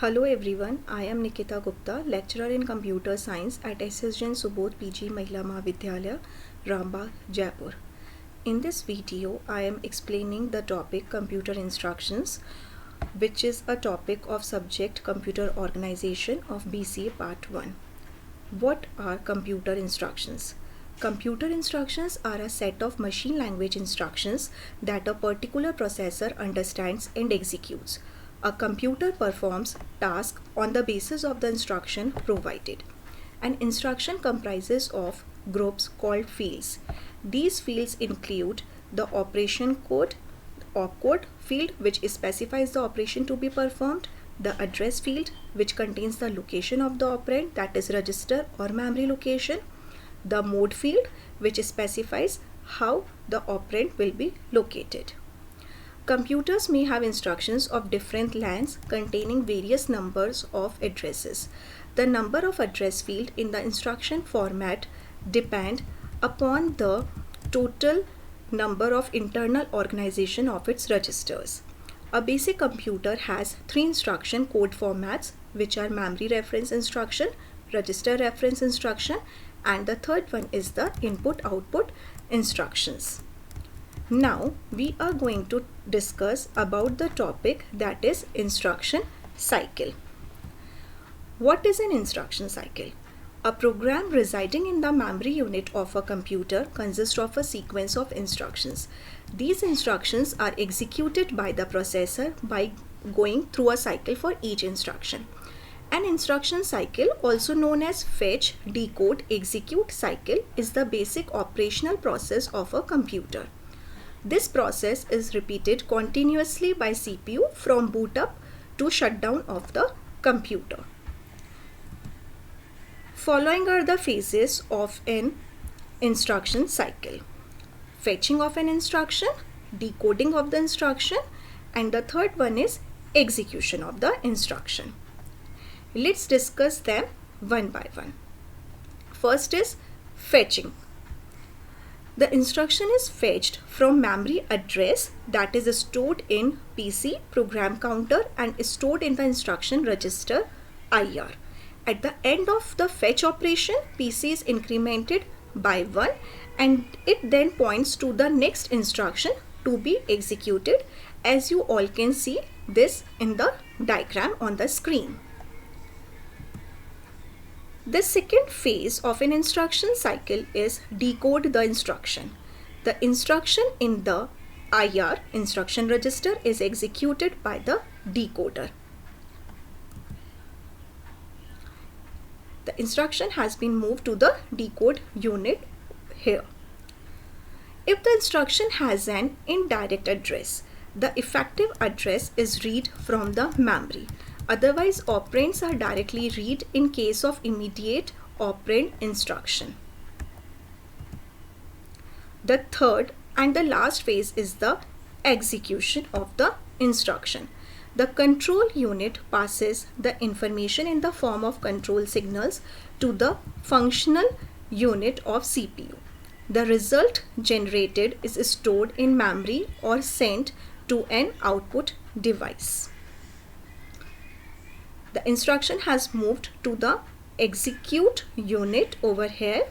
Hello everyone, I am Nikita Gupta, lecturer in computer science at SSJN Subodh PG Mahila Mahavidyalaya, Rambagh, Jaipur. In this video, I am explaining the topic computer instructions, which is a topic of subject computer organization of BCA part 1. What are computer instructions? Computer instructions are a set of machine language instructions that a particular processor understands and executes. A computer performs tasks on the basis of the instruction provided. An instruction comprises of groups called fields. These fields include the operation code, opcode field, which specifies the operation to be performed, the address field, which contains the location of the operand, that is register or memory location, the mode field, which specifies how the operand will be located. Computers may have instructions of different lengths containing various numbers of addresses. The number of address field in the instruction format depend upon the total number of internal organization of its registers. A basic computer has 3 instruction code formats, which are memory reference instruction, register reference instruction, and the third one is the input-output instructions. Now we are going to discuss about the topic that is instruction cycle. What is an instruction cycle? A program residing in the memory unit of a computer consists of a sequence of instructions. These instructions are executed by the processor by going through a cycle for each instruction. An instruction cycle, also known as fetch, decode, execute cycle, is the basic operational process of a computer. This process is repeated continuously by CPU from boot up to shutdown of the computer. Following are the phases of an instruction cycle: fetching of an instruction, decoding of the instruction, and the third one is execution of the instruction. Let's discuss them one by one. First is fetching. The instruction is fetched from memory address that is stored in PC program counter and stored in the instruction register IR. At the end of the fetch operation, PC is incremented by 1 and it then points to the next instruction to be executed, as you all can see this in the diagram on the screen. The second phase of an instruction cycle is decode the instruction. The instruction in the IR instruction register is executed by the decoder. The instruction has been moved to the decode unit here. If the instruction has an indirect address, the effective address is read from the memory. Otherwise, operands are directly read in case of immediate operand instruction. The third and the last phase is the execution of the instruction. The control unit passes the information in the form of control signals to the functional unit of CPU. The result generated is stored in memory or sent to an output device. The instruction has moved to the execute unit over here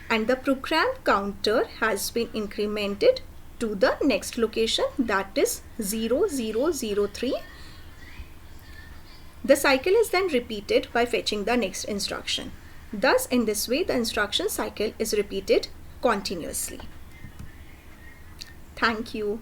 and the program counter has been incremented to the next location, that is 0003. The cycle is then repeated by fetching the next instruction. Thus, in this way, the instruction cycle is repeated continuously. Thank you.